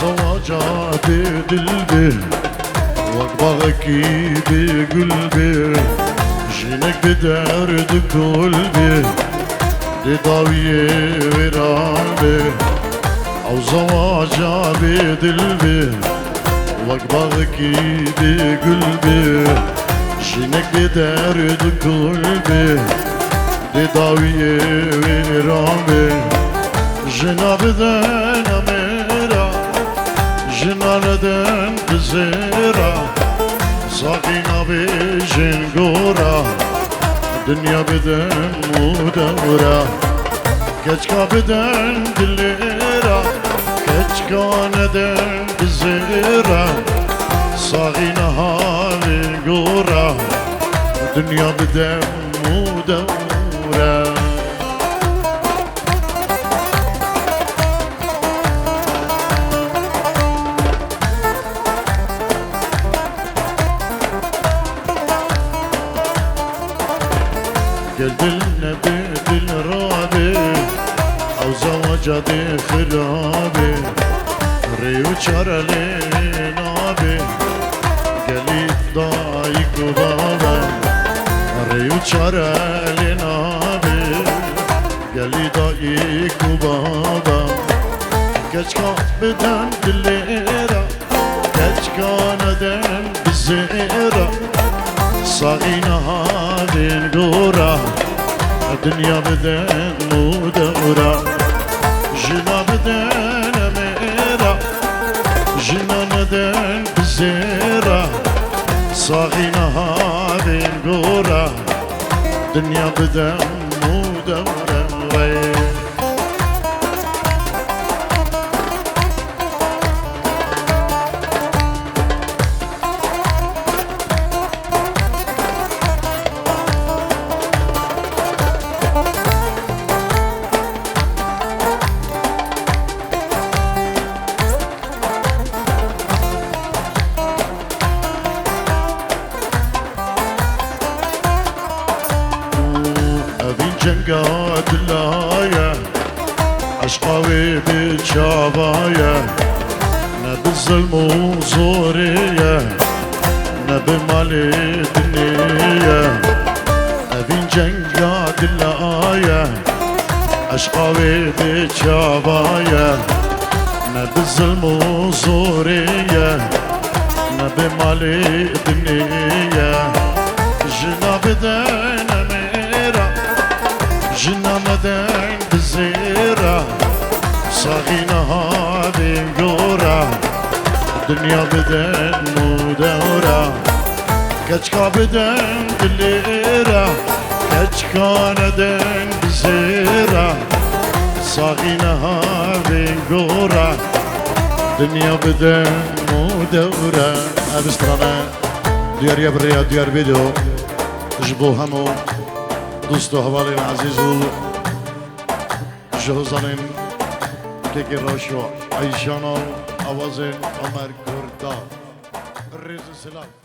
زواجات دلبي وقبغكي بقلبي جينك بدرد قلبي لضاوية ورامي أو زواجة بدلبي وقبغكي بقلبي جينك بدرد قلبي لضاوية ورامي جناب دانا ميرا جنان دان بزيرا ساقينا بجن قورا دنيا بدن مدورة كجكا بدن دليرا كجكا ندن بزيرا ساقينا هالي قورا دنيا بدن مدورة قلبنا بالرابي أو زواجة خرابي ريو شارلي نابي قلي ضايق بابا ريو شارلي نابي قلي ضايق بابا كشكا بدن دليرا كشكا ندن بزيرا صاغينا هذه القورة الدنيا بدن مدورة جنا بدن أميرة جنا ندن بزيرة صاغينا هذه القورة الدنيا بدن مدورة جنقات اللاية عشقاوي بالشاباية نبي الظلم وزورية نبي مالي الدنيا نبي جنقات اللاية عشقاوي بالشاباية نبي الظلم وزورية نبي مالي الدنيا جناب دين جنا مدن بزيرة صاغينا هذه القورة دنيا بدن مدورة كجكا بدن دليرة كجكا ندن بزيرة صاغينا هذه القورة دنيا بدن مدورة أبسترانا ديار يبريا ديار بيدو جبو همو دوست و حوالین عزیز و جهزانین که گراشو ایشان و آوازین عمر کرده ریز سلام